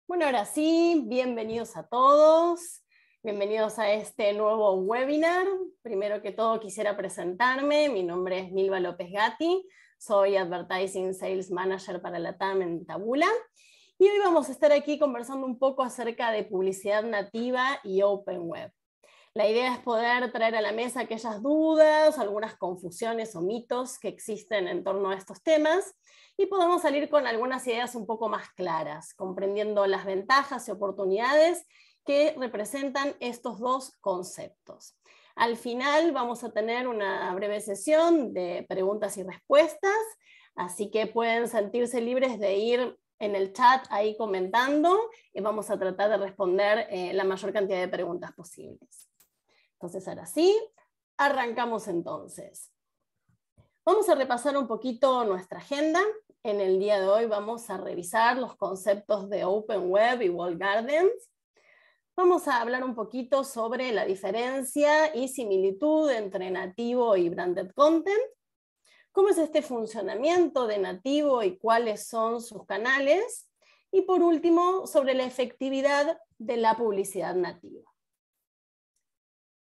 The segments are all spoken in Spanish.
Bueno, ahora sí, bienvenidos a todos. Bienvenidos a este nuevo webinar. Primero que todo quisiera presentarme. Mi nombre es Milva López Gatti. Soy Advertising Sales Manager para LATAM en Taboola. Y hoy vamos a estar aquí conversando un poco acerca de publicidad nativa y Open Web. La idea es poder traer a la mesa aquellas dudas, algunas confusiones o mitos que existen en torno a estos temas y podamos salir con algunas ideas un poco más claras, comprendiendo las ventajas y oportunidades que representan estos dos conceptos. Al final vamos a tener una breve sesión de preguntas y respuestas, así que pueden sentirse libres de ir en el chat ahí comentando y vamos a tratar de responder la mayor cantidad de preguntas posibles. Entonces ahora sí, arrancamos entonces. Vamos a repasar un poquito nuestra agenda. En el día de hoy vamos a revisar los conceptos de Open Web y Walled Gardens. Vamos a hablar un poquito sobre la diferencia y similitud entre nativo y branded content. ¿Cómo es este funcionamiento de nativo y cuáles son sus canales? Y por último, sobre la efectividad de la publicidad nativa.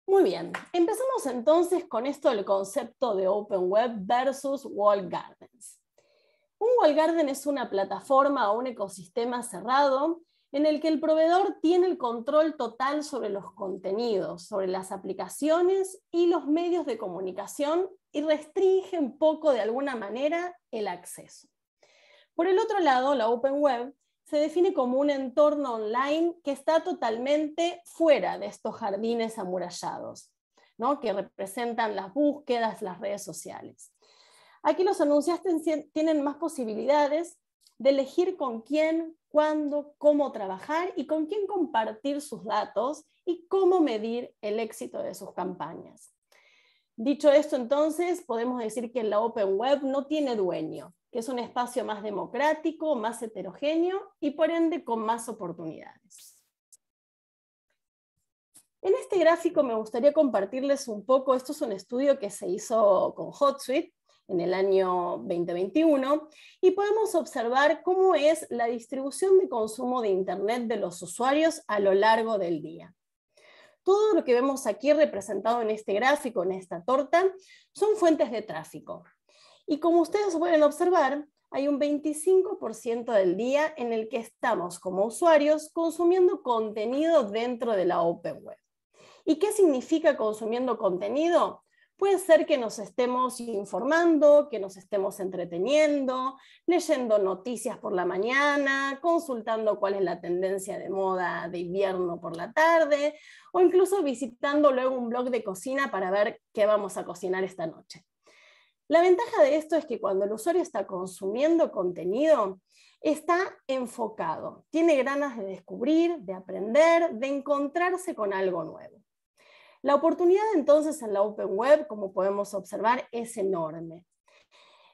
Muy bien, empezamos entonces con esto del concepto de Open Web versus Walled Gardens. Un Walled Garden es una plataforma o un ecosistema cerrado en el que el proveedor tiene el control total sobre los contenidos, sobre las aplicaciones y los medios de comunicación y restringe un poco de alguna manera el acceso. Por el otro lado, la Open Web se define como un entorno online que está totalmente fuera de estos jardines amurallados, ¿no? Que representan las búsquedas, las redes sociales. Aquí los anunciantes tienen más posibilidades de elegir con quién, cuándo, cómo trabajar y con quién compartir sus datos y cómo medir el éxito de sus campañas. Dicho esto, entonces, podemos decir que la Open Web no tiene dueño, que es un espacio más democrático, más heterogéneo y por ende con más oportunidades. En este gráfico me gustaría compartirles un poco, esto es un estudio que se hizo con HotSuite en el año 2021, y podemos observar cómo es la distribución de consumo de Internet de los usuarios a lo largo del día. Todo lo que vemos aquí representado en este gráfico, en esta torta, son fuentes de tráfico. Y como ustedes pueden observar, hay un 25% del día en el que estamos como usuarios consumiendo contenido dentro de la Open Web. ¿Y qué significa consumiendo contenido? Puede ser que nos estemos informando, que nos estemos entreteniendo, leyendo noticias por la mañana, consultando cuál es la tendencia de moda de invierno por la tarde, o incluso visitando luego un blog de cocina para ver qué vamos a cocinar esta noche. La ventaja de esto es que cuando el usuario está consumiendo contenido, está enfocado, tiene ganas de descubrir, de aprender, de encontrarse con algo nuevo. La oportunidad entonces en la Open Web, como podemos observar, es enorme.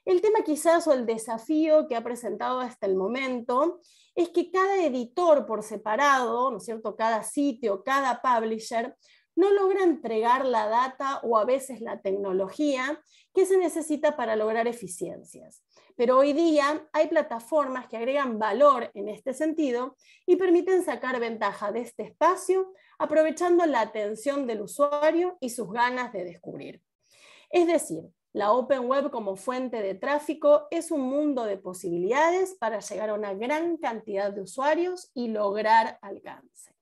El tema quizás o el desafío que ha presentado hasta el momento es que cada editor por separado, ¿no es cierto?, cada sitio, cada publisher, no logra entregar la data o a veces la tecnología que se necesita para lograr eficiencias. Pero hoy día hay plataformas que agregan valor en este sentido y permiten sacar ventaja de este espacio, aprovechando la atención del usuario y sus ganas de descubrir. Es decir, la Open Web como fuente de tráfico es un mundo de posibilidades para llegar a una gran cantidad de usuarios y lograr alcance.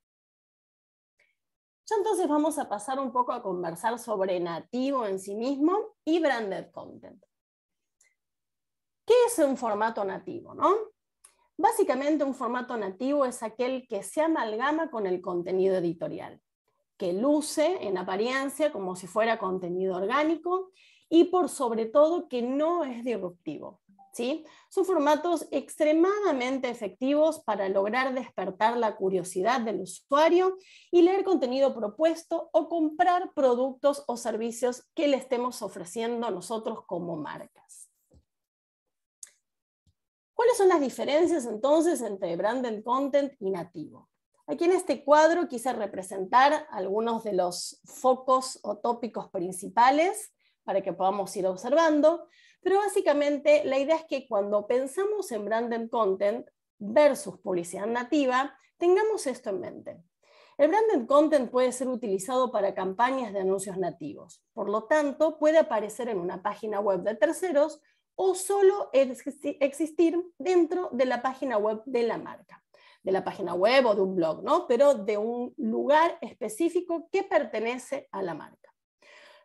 Ya entonces vamos a pasar un poco a conversar sobre nativo en sí mismo y branded content. ¿Qué es un formato nativo, no? Básicamente un formato nativo es aquel que se amalgama con el contenido editorial, que luce en apariencia como si fuera contenido orgánico y por sobre todo que no es disruptivo. ¿Sí? Son formatos extremadamente efectivos para lograr despertar la curiosidad del usuario y leer contenido propuesto o comprar productos o servicios que le estemos ofreciendo nosotros como marcas. ¿Cuáles son las diferencias entonces entre branded content y nativo? Aquí en este cuadro quise representar algunos de los focos o tópicos principales para que podamos ir observando. Pero básicamente la idea es que cuando pensamos en branded content versus publicidad nativa, tengamos esto en mente. El branded content puede ser utilizado para campañas de anuncios nativos. Por lo tanto, puede aparecer en una página web de terceros o solo existir dentro de la página web de la marca, de la página web o de un blog, ¿no? Pero de un lugar específico que pertenece a la marca.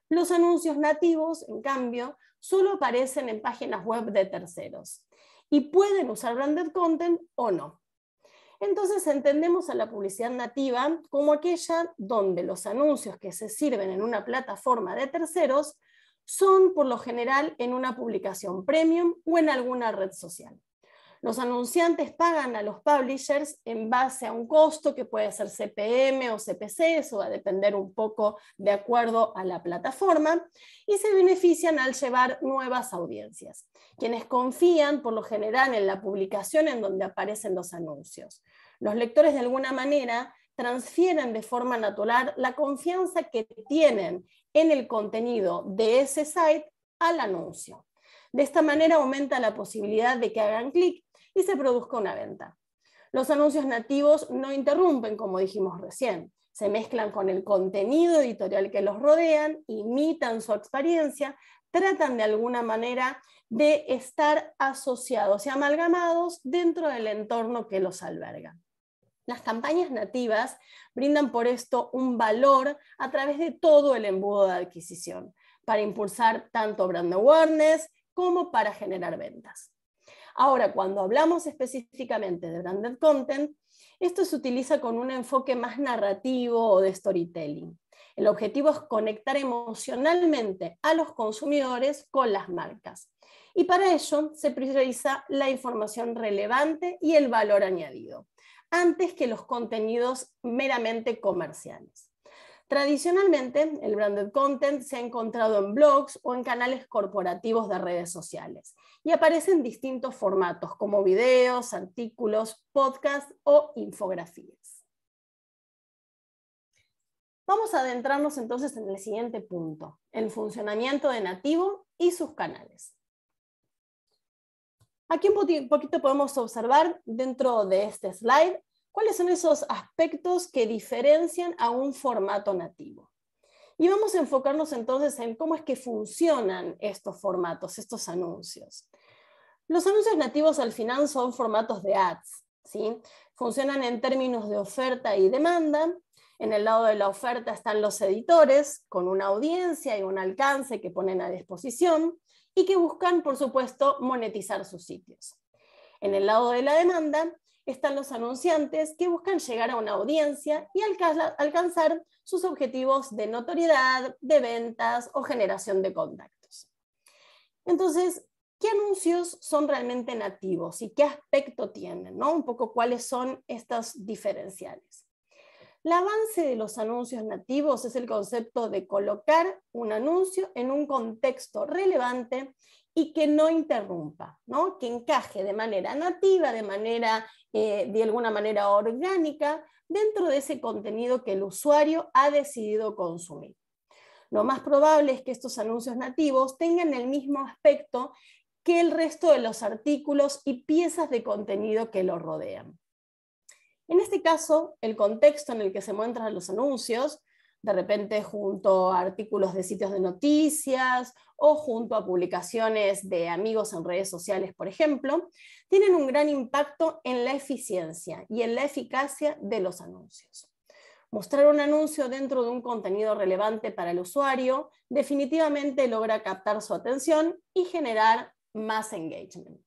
Los anuncios nativos, en cambio, solo aparecen en páginas web de terceros y pueden usar branded content o no. Entonces entendemos a la publicidad nativa como aquella donde los anuncios que se sirven en una plataforma de terceros son por lo general en una publicación premium o en alguna red social. Los anunciantes pagan a los publishers en base a un costo que puede ser CPM o CPC, eso va a depender un poco de acuerdo a la plataforma, y se benefician al llevar nuevas audiencias, quienes confían por lo general en la publicación en donde aparecen los anuncios. Los lectores de alguna manera transfieren de forma natural la confianza que tienen en el contenido de ese site al anuncio. De esta manera aumenta la posibilidad de que hagan clic y se produzca una venta. Los anuncios nativos no interrumpen, como dijimos recién, se mezclan con el contenido editorial que los rodean, imitan su experiencia, tratan de alguna manera de estar asociados y amalgamados dentro del entorno que los alberga. Las campañas nativas brindan por esto un valor a través de todo el embudo de adquisición, para impulsar tanto brand awareness como para generar ventas. Ahora, cuando hablamos específicamente de branded content, esto se utiliza con un enfoque más narrativo o de storytelling. El objetivo es conectar emocionalmente a los consumidores con las marcas. Y para ello se prioriza la información relevante y el valor añadido, antes que los contenidos meramente comerciales. Tradicionalmente, el branded content se ha encontrado en blogs o en canales corporativos de redes sociales y aparece en distintos formatos como videos, artículos, podcasts o infografías. Vamos a adentrarnos entonces en el siguiente punto, el funcionamiento de Nativo y sus canales. Aquí un poquito podemos observar dentro de este slide cuáles son esos aspectos que diferencian a un formato nativo. Y vamos a enfocarnos entonces en cómo es que funcionan estos formatos, estos anuncios. Los anuncios nativos al final son formatos de ads, ¿sí? Funcionan en términos de oferta y demanda. En el lado de la oferta están los editores, con una audiencia y un alcance que ponen a disposición y que buscan, por supuesto, monetizar sus sitios. En el lado de la demanda están los anunciantes que buscan llegar a una audiencia y alcanzar sus objetivos de notoriedad, de ventas o generación de contactos. Entonces, ¿qué anuncios son realmente nativos y qué aspecto tienen, ¿no? Un poco cuáles son estos diferenciales. El avance de los anuncios nativos es el concepto de colocar un anuncio en un contexto relevante y que no interrumpa, ¿no? Que encaje de manera nativa, de alguna manera orgánica, dentro de ese contenido que el usuario ha decidido consumir. Lo más probable es que estos anuncios nativos tengan el mismo aspecto que el resto de los artículos y piezas de contenido que lo rodean. En este caso, el contexto en el que se muestran los anuncios, de repente junto a artículos de sitios de noticias o junto a publicaciones de amigos en redes sociales, por ejemplo, tienen un gran impacto en la eficiencia y en la eficacia de los anuncios. Mostrar un anuncio dentro de un contenido relevante para el usuario definitivamente logra captar su atención y generar más engagement.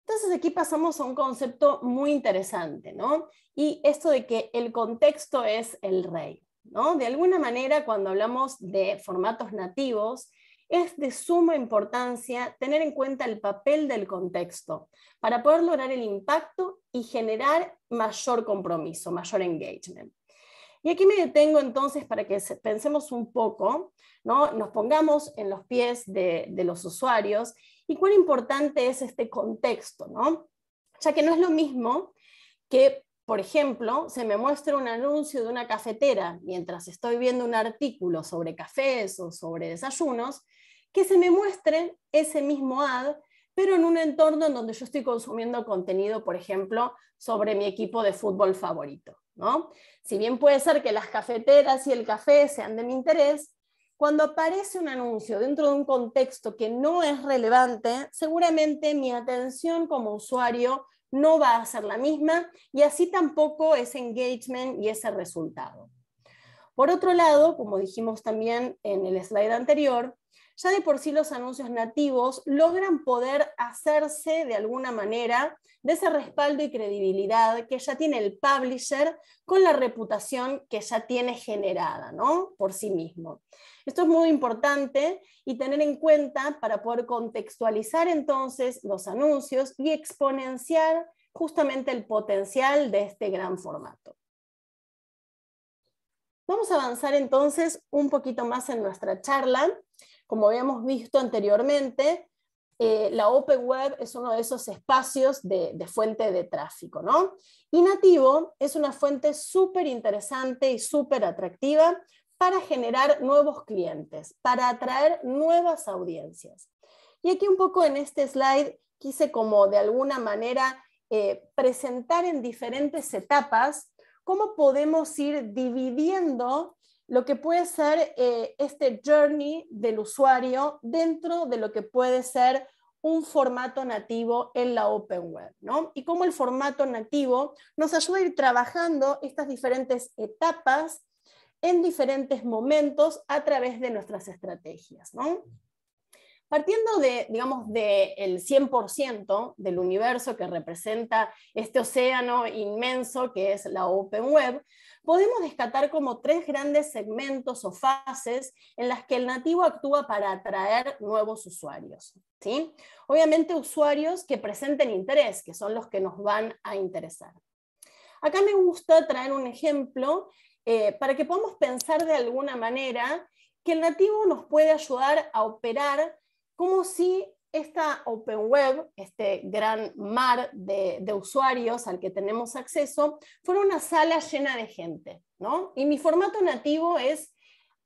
Entonces aquí pasamos a un concepto muy interesante, ¿no? Y esto de que el contexto es el rey, ¿no? De alguna manera, cuando hablamos de formatos nativos, es de suma importancia tener en cuenta el papel del contexto para poder lograr el impacto y generar mayor compromiso, mayor engagement. Y aquí me detengo entonces para que pensemos un poco, ¿no? Nos pongamos en los pies de los usuarios y cuán importante es este contexto, ¿no? Ya que no es lo mismo que, por ejemplo, se me muestre un anuncio de una cafetera mientras estoy viendo un artículo sobre cafés o sobre desayunos, que se me muestre ese mismo ad, pero en un entorno en donde yo estoy consumiendo contenido, por ejemplo, sobre mi equipo de fútbol favorito, ¿no? Si bien puede ser que las cafeteras y el café sean de mi interés, cuando aparece un anuncio dentro de un contexto que no es relevante, seguramente mi atención como usuario no va a ser la misma y así tampoco ese engagement y ese resultado. Por otro lado, como dijimos también en el slide anterior, ya de por sí los anuncios nativos logran poder hacerse de alguna manera de ese respaldo y credibilidad que ya tiene el publisher con la reputación que ya tiene generada, ¿no? Por sí mismo. Esto es muy importante y tener en cuenta para poder contextualizar entonces los anuncios y exponenciar justamente el potencial de este gran formato. Vamos a avanzar entonces un poquito más en nuestra charla. Como habíamos visto anteriormente, la Open Web es uno de esos espacios de fuente de tráfico, ¿no? Y nativo es una fuente súper interesante y súper atractiva para generar nuevos clientes, para atraer nuevas audiencias. Y aquí un poco en este slide quise como de alguna manera presentar en diferentes etapas cómo podemos ir dividiendo lo que puede ser este journey del usuario dentro de lo que puede ser un formato nativo en la Open Web, ¿no? Y cómo el formato nativo nos ayuda a ir trabajando estas diferentes etapas en diferentes momentos a través de nuestras estrategias, ¿no? Partiendo de, digamos, del 100% del universo que representa este océano inmenso que es la Open Web, podemos descartar como 3 grandes segmentos o fases en las que el nativo actúa para atraer nuevos usuarios, ¿sí? Obviamente usuarios que presenten interés, que son los que nos van a interesar. Acá me gusta traer un ejemplo para que podamos pensar de alguna manera que el nativo nos puede ayudar a operar como si esta Open Web, este gran mar de usuarios al que tenemos acceso, fuera una sala llena de gente, ¿no? Y mi formato nativo es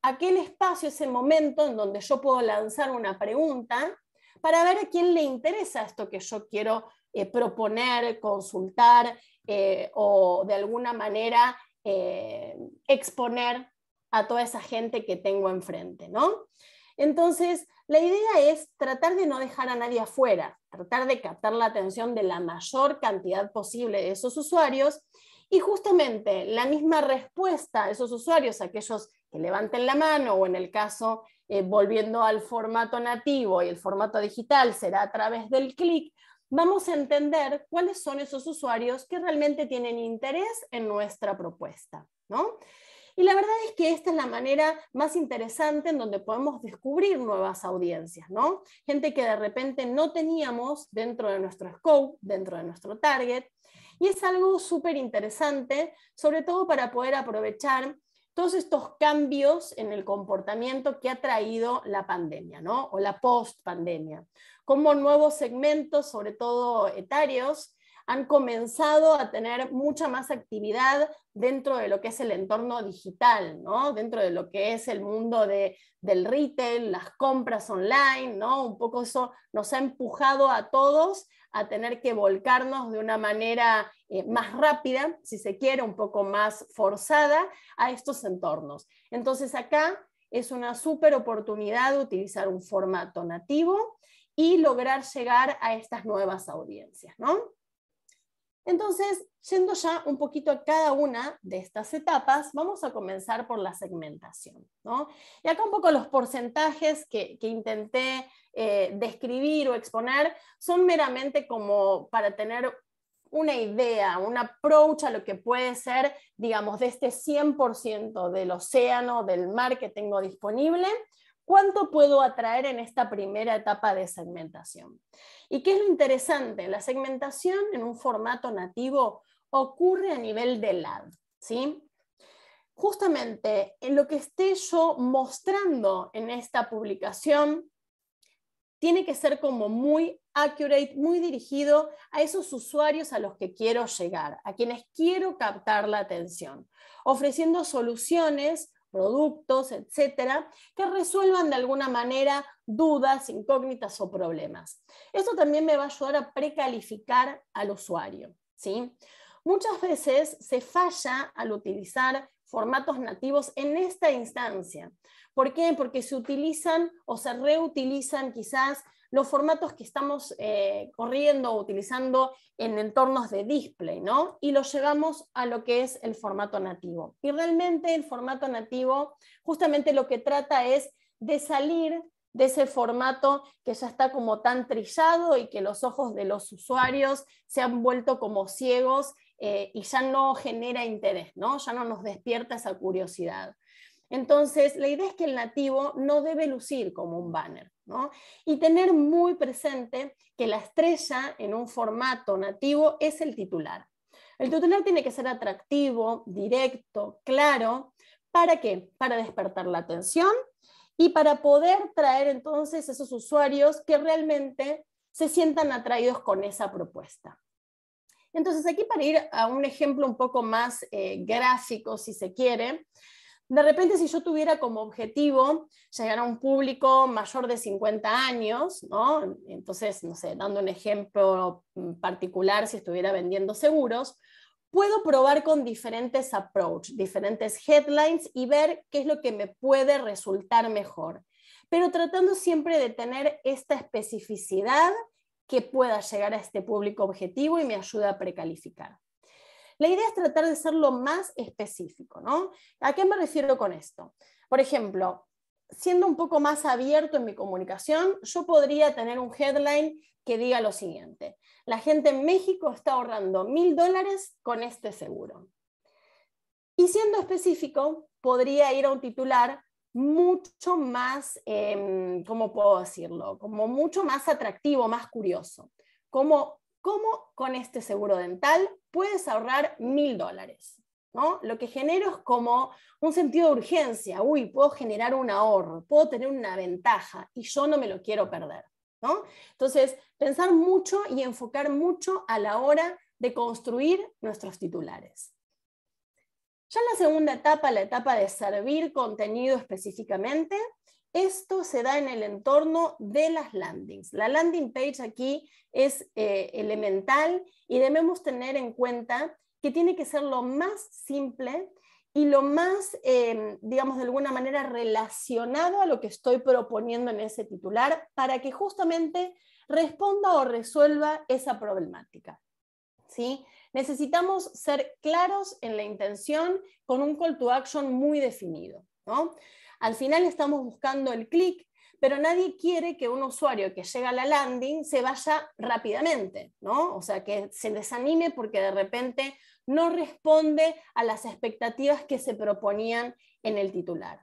aquel espacio, ese momento en donde yo puedo lanzar una pregunta para ver a quién le interesa esto que yo quiero proponer, consultar o de alguna manera exponer a toda esa gente que tengo enfrente, ¿no? Entonces, la idea es tratar de no dejar a nadie afuera, tratar de captar la atención de la mayor cantidad posible de esos usuarios y justamente la misma respuesta a esos usuarios, aquellos que levanten la mano o en el caso, volviendo al formato nativo y el formato digital será a través del clic, vamos a entender cuáles son esos usuarios que realmente tienen interés en nuestra propuesta, ¿no? Y la verdad es que esta es la manera más interesante en donde podemos descubrir nuevas audiencias, ¿no? Gente que de repente no teníamos dentro de nuestro scope, dentro de nuestro target, y es algo súper interesante, sobre todo para poder aprovechar todos estos cambios en el comportamiento que ha traído la pandemia, ¿no? O la post-pandemia. Como nuevos segmentos, sobre todo etarios, han comenzado a tener mucha más actividad dentro de lo que es el entorno digital, ¿no? Dentro de lo que es el mundo del retail, las compras online, ¿no? Un poco eso nos ha empujado a todos a tener que volcarnos de una manera más rápida, si se quiere, un poco más forzada a estos entornos. Entonces acá es una súper oportunidad de utilizar un formato nativo y lograr llegar a estas nuevas audiencias, ¿no? Entonces, yendo ya un poquito a cada una de estas etapas, vamos a comenzar por la segmentación, ¿no? Y acá un poco los porcentajes que intenté describir o exponer son meramente como para tener una idea, un approach a lo que puede ser, digamos, de este 100% del océano, del mar que tengo disponible, ¿cuánto puedo atraer en esta primera etapa de segmentación? ¿Y qué es lo interesante? La segmentación en un formato nativo ocurre a nivel del ad, ¿sí? Justamente en lo que esté yo mostrando en esta publicación tiene que ser como muy accurate, muy dirigido a esos usuarios a los que quiero llegar, a quienes quiero captar la atención, ofreciendo soluciones productos, etcétera, que resuelvan de alguna manera dudas, incógnitas o problemas. Esto también me va a ayudar a precalificar al usuario, ¿sí? Muchas veces se falla al utilizar formatos nativos en esta instancia. ¿Por qué? Porque se utilizan o se reutilizan quizás los formatos que estamos corriendo o utilizando en entornos de display, ¿no? Y los llevamos a lo que es el formato nativo. Y realmente el formato nativo justamente lo que trata es de salir de ese formato que ya está como tan trillado y que los ojos de los usuarios se han vuelto como ciegos y ya no genera interés, ¿no? Ya no nos despierta esa curiosidad. Entonces, la idea es que el nativo no debe lucir como un banner, ¿no? Y tener muy presente que la estrella en un formato nativo es el titular. El titular tiene que ser atractivo, directo, claro. ¿Para qué? Para despertar la atención y para poder traer entonces esos usuarios que realmente se sientan atraídos con esa propuesta. Entonces, aquí para ir a un ejemplo un poco más gráfico, si se quiere, de repente si yo tuviera como objetivo llegar a un público mayor de 50 años, ¿no? Entonces, no sé, dando un ejemplo particular, si estuviera vendiendo seguros, puedo probar con diferentes approach, diferentes headlines y ver qué es lo que me puede resultar mejor, pero tratando siempre de tener esta especificidad que pueda llegar a este público objetivo y me ayuda a precalificar. La idea es tratar de ser lo más específico, ¿no? ¿A qué me refiero con esto? Por ejemplo, siendo un poco más abierto en mi comunicación, yo podría tener un headline que diga lo siguiente: la gente en México está ahorrando $1,000 con este seguro. Y siendo específico, podría ir a un titular mucho más, ¿cómo puedo decirlo? Como mucho más atractivo, más curioso. ¿Cómo con este seguro dental puedes ahorrar $1,000? ¿No? Lo que genero es como un sentido de urgencia. Uy, puedo generar un ahorro, puedo tener una ventaja y yo no me lo quiero perder, ¿no? Entonces, pensar mucho y enfocar mucho a la hora de construir nuestros titulares. Ya en la segunda etapa, la etapa de servir contenido específicamente, esto se da en el entorno de las landings. La landing page aquí es elemental y debemos tener en cuenta que tiene que ser lo más simple y lo más, digamos, de alguna manera relacionado a lo que estoy proponiendo en ese titular para que justamente responda o resuelva esa problemática, ¿sí? Necesitamos ser claros en la intención con un call to action muy definido, ¿no? Al final estamos buscando el clic, pero nadie quiere que un usuario que llega a la landing se vaya rápidamente, ¿no? O sea, que se desanime porque de repente no responde a las expectativas que se proponían en el titular.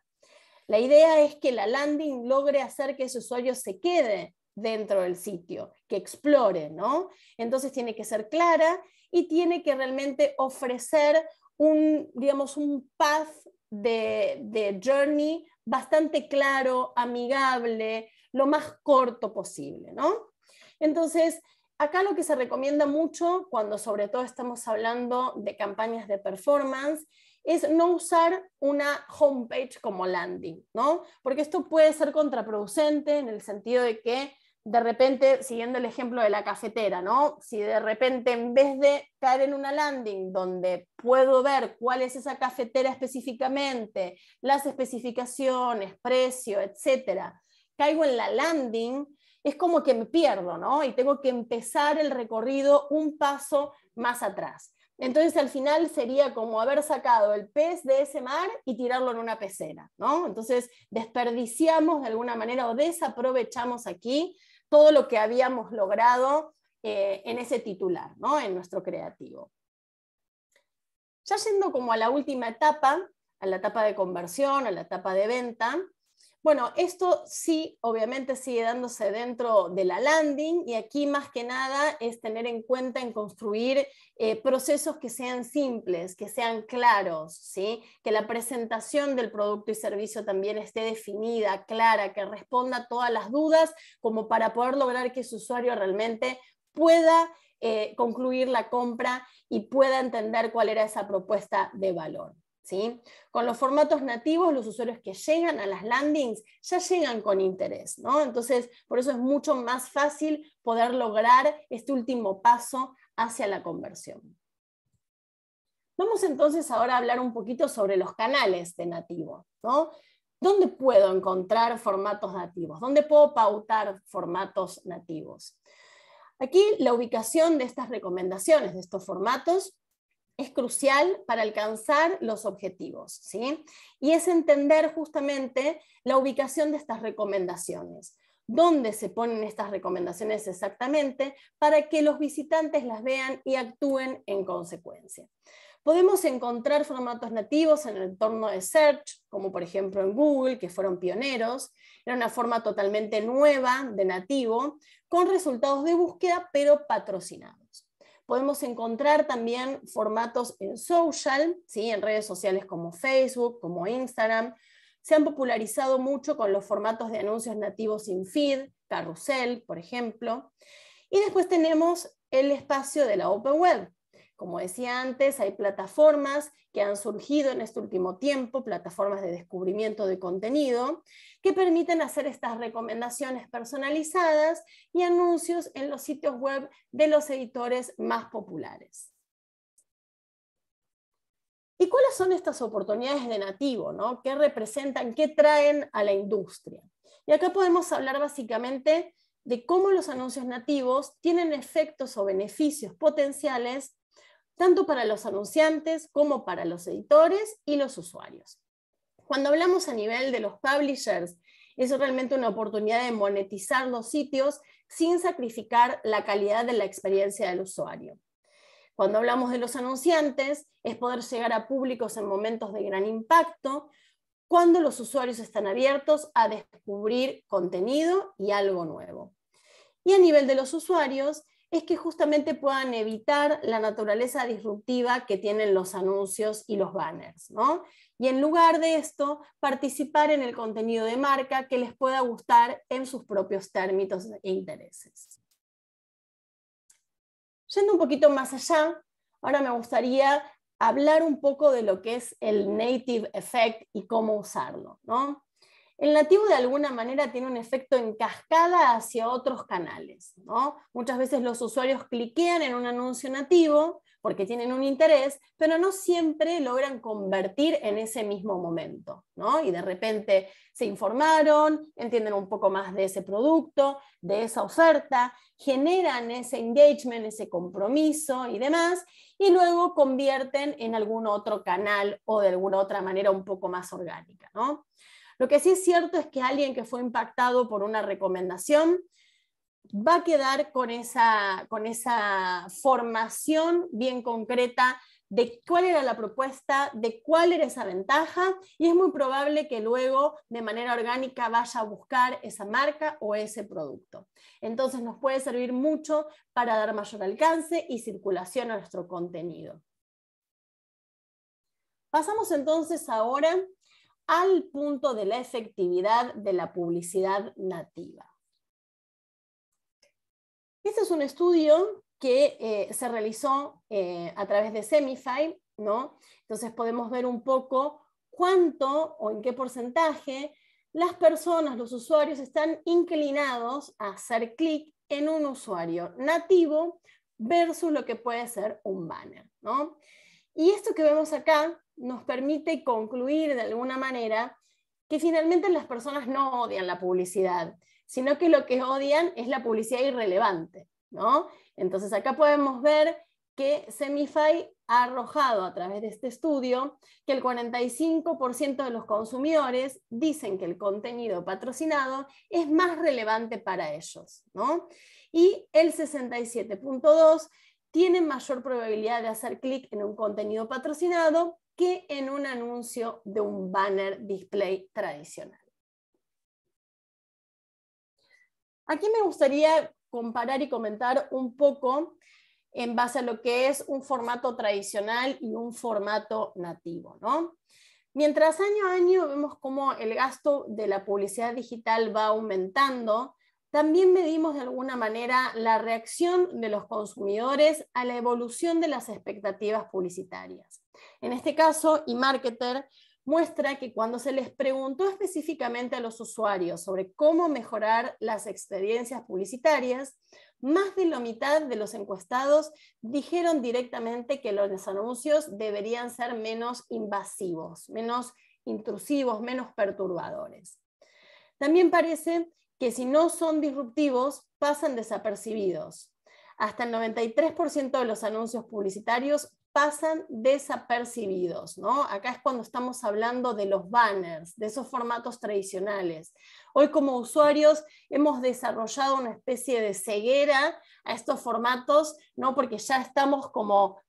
La idea es que la landing logre hacer que ese usuario se quede dentro del sitio, que explore, ¿no? Entonces tiene que ser clara y tiene que realmente ofrecer digamos, un path de journey bastante claro, amigable, lo más corto posible, ¿no? Entonces, acá lo que se recomienda mucho, cuando sobre todo estamos hablando de campañas de performance, es no usar una homepage como landing, ¿no? Porque esto puede ser contraproducente en el sentido de que de repente, siguiendo el ejemplo de la cafetera, ¿no? Si de repente en vez de caer en una landing donde puedo ver cuál es esa cafetera específicamente, las especificaciones, precio, etcétera, caigo en la landing, es como que me pierdo, ¿no? Y tengo que empezar el recorrido un paso más atrás. Entonces al final sería como haber sacado el pez de ese mar y tirarlo en una pecera, ¿no? Entonces desperdiciamos de alguna manera o desaprovechamos aquí todo lo que habíamos logrado en ese titular, ¿no? En nuestro creativo. Ya yendo como a la última etapa, a la etapa de conversión, a la etapa de venta, bueno, esto sí, obviamente sigue dándose dentro de la landing y aquí más que nada es tener en cuenta en construir procesos que sean simples, que sean claros, ¿sí? Que la presentación del producto y servicio también esté definida, clara, que responda a todas las dudas como para poder lograr que su usuario realmente pueda concluir la compra y pueda entender cuál era esa propuesta de valor, ¿sí? Con los formatos nativos, los usuarios que llegan a las landings ya llegan con interés, ¿no? Entonces, por eso es mucho más fácil poder lograr este último paso hacia la conversión. Vamos entonces ahora a hablar un poquito sobre los canales de nativo, ¿no? ¿Dónde puedo encontrar formatos nativos? ¿Dónde puedo pautar formatos nativos? Aquí la ubicación de estas recomendaciones, de estos formatos, es crucial para alcanzar los objetivos, ¿sí? Y es entender justamente la ubicación de estas recomendaciones. ¿Dónde se ponen estas recomendaciones exactamente para que los visitantes las vean y actúen en consecuencia? Podemos encontrar formatos nativos en el entorno de search, como por ejemplo en Google, que fueron pioneros. Era una forma totalmente nueva de nativo, con resultados de búsqueda, pero patrocinados. Podemos encontrar también formatos en social, ¿sí? En redes sociales como Facebook, como Instagram. Se han popularizado mucho con los formatos de anuncios nativos sin feed, carrusel, por ejemplo. Y después tenemos el espacio de la Open Web. Como decía antes, hay plataformas que han surgido en este último tiempo, plataformas de descubrimiento de contenido, que permiten hacer estas recomendaciones personalizadas y anuncios en los sitios web de los editores más populares. ¿Y cuáles son estas oportunidades de nativo, ¿no? ¿Qué representan, qué traen a la industria? Y acá podemos hablar básicamente de cómo los anuncios nativos tienen efectos o beneficios potenciales tanto para los anunciantes como para los editores y los usuarios. Cuando hablamos a nivel de los publishers, es realmente una oportunidad de monetizar los sitios sin sacrificar la calidad de la experiencia del usuario. Cuando hablamos de los anunciantes, es poder llegar a públicos en momentos de gran impacto, cuando los usuarios están abiertos a descubrir contenido y algo nuevo. Y a nivel de los usuarios, es que justamente puedan evitar la naturaleza disruptiva que tienen los anuncios y los banners, ¿no? Y en lugar de esto, participar en el contenido de marca que les pueda gustar en sus propios términos e intereses. Yendo un poquito más allá, ahora me gustaría hablar un poco de lo que es el native effect y cómo usarlo, ¿no? El nativo de alguna manera tiene un efecto en cascada hacia otros canales, ¿no? Muchas veces los usuarios cliquean en un anuncio nativo porque tienen un interés, pero no siempre logran convertir en ese mismo momento, ¿no? Y de repente se informaron, entienden un poco más de ese producto, de esa oferta, generan ese engagement, ese compromiso y demás, y luego convierten en algún otro canal o de alguna otra manera un poco más orgánica, ¿no? Lo que sí es cierto es que alguien que fue impactado por una recomendación va a quedar con esa formación bien concreta de cuál era la propuesta, de cuál era esa ventaja, y es muy probable que luego de manera orgánica vaya a buscar esa marca o ese producto. Entonces nos puede servir mucho para dar mayor alcance y circulación a nuestro contenido. Pasamos entonces ahora al punto de la efectividad de la publicidad nativa. Este es un estudio que se realizó a través de Semify, ¿no? Entonces podemos ver un poco cuánto o en qué porcentaje las personas, los usuarios, están inclinados a hacer clic en un usuario nativo versus lo que puede ser un banner, ¿no? Y esto que vemos acá nos permite concluir de alguna manera que finalmente las personas no odian la publicidad, sino que lo que odian es la publicidad irrelevante, ¿no? Entonces acá podemos ver que Semify ha arrojado a través de este estudio que el 45% de los consumidores dicen que el contenido patrocinado es más relevante para ellos, ¿no? Y el 67.2% tienen mayor probabilidad de hacer clic en un contenido patrocinado que en un anuncio de un banner display tradicional. Aquí me gustaría comparar y comentar un poco en base a lo que es un formato tradicional y un formato nativo, ¿no? Mientras año a año vemos cómo el gasto de la publicidad digital va aumentando, también medimos de alguna manera la reacción de los consumidores a la evolución de las expectativas publicitarias. En este caso, eMarketer muestra que cuando se les preguntó específicamente a los usuarios sobre cómo mejorar las experiencias publicitarias, más de la mitad de los encuestados dijeron directamente que los anuncios deberían ser menos invasivos, menos intrusivos, menos perturbadores. También parece que si no son disruptivos, pasan desapercibidos. Hasta el 93% de los anuncios publicitarios pasan desapercibidos, ¿no? Acá es cuando estamos hablando de los banners, de esos formatos tradicionales. Hoy como usuarios hemos desarrollado una especie de ceguera a estos formatos, ¿no? Porque ya estamos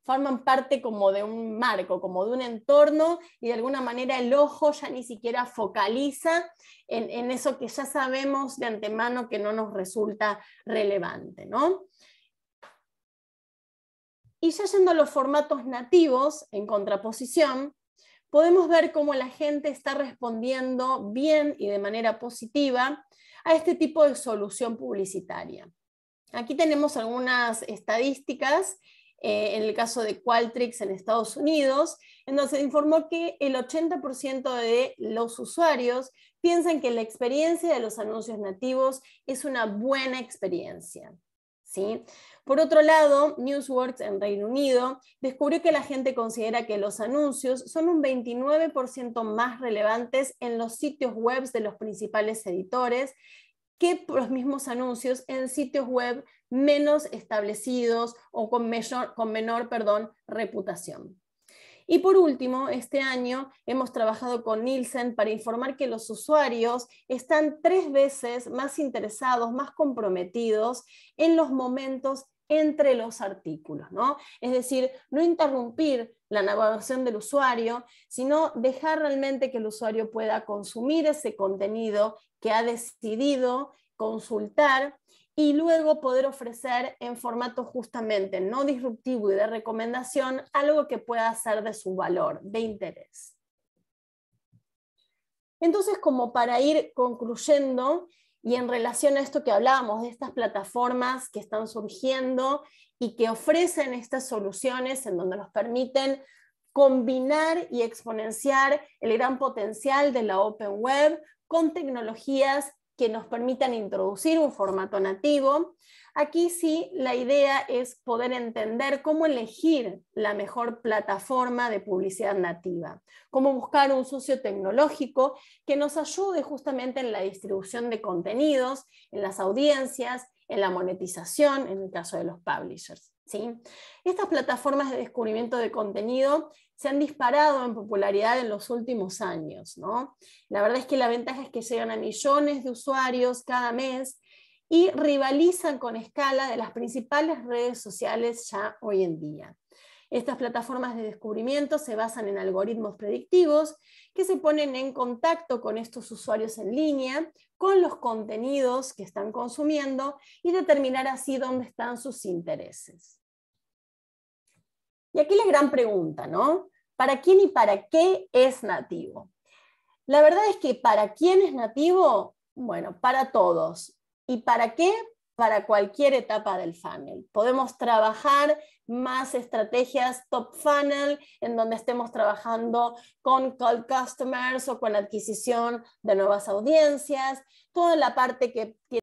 forman parte como de un marco, como de un entorno, y de alguna manera el ojo ya ni siquiera focaliza en eso que ya sabemos de antemano que no nos resulta relevante, ¿no? Y ya yendo a los formatos nativos, en contraposición, podemos ver cómo la gente está respondiendo bien y de manera positiva a este tipo de solución publicitaria. Aquí tenemos algunas estadísticas, en el caso de Qualtrics en Estados Unidos, en donde se informó que el 80% de los usuarios piensan que la experiencia de los anuncios nativos es una buena experiencia, ¿sí? Por otro lado, Newsworks en Reino Unido descubrió que la gente considera que los anuncios son un 29% más relevantes en los sitios web de los principales editores que los mismos anuncios en sitios web menos establecidos o con menor reputación. Y por último, este año hemos trabajado con Nielsen para informar que los usuarios están 3 veces más interesados, más comprometidos en los momentos entre los artículos, ¿no? Es decir, no interrumpir la navegación del usuario, sino dejar realmente que el usuario pueda consumir ese contenido que ha decidido consultar y luego poder ofrecer en formato justamente no disruptivo y de recomendación algo que pueda ser de su valor, de interés. Entonces, como para ir concluyendo, y en relación a esto que hablábamos de estas plataformas que están surgiendo y que ofrecen estas soluciones en donde nos permiten combinar y exponenciar el gran potencial de la Open Web con tecnologías que nos permitan introducir un formato nativo. Aquí sí la idea es poder entender cómo elegir la mejor plataforma de publicidad nativa, cómo buscar un socio tecnológico que nos ayude justamente en la distribución de contenidos, en las audiencias, en la monetización, en el caso de los publishers, ¿sí? Estas plataformas de descubrimiento de contenido se han disparado en popularidad en los últimos años, ¿no? La verdad es que la ventaja es que llegan a millones de usuarios cada mes y rivalizan con escala de las principales redes sociales ya hoy en día. Estas plataformas de descubrimiento se basan en algoritmos predictivos que se ponen en contacto con estos usuarios en línea, con los contenidos que están consumiendo y determinar así dónde están sus intereses. Y aquí la gran pregunta, ¿no? ¿Para quién y para qué es nativo? La verdad es que ¿para quién es nativo? Bueno, para todos. ¿Y para qué? Para cualquier etapa del funnel. Podemos trabajar más estrategias top funnel, en donde estemos trabajando con cold customers o con adquisición de nuevas audiencias, toda la parte que tiene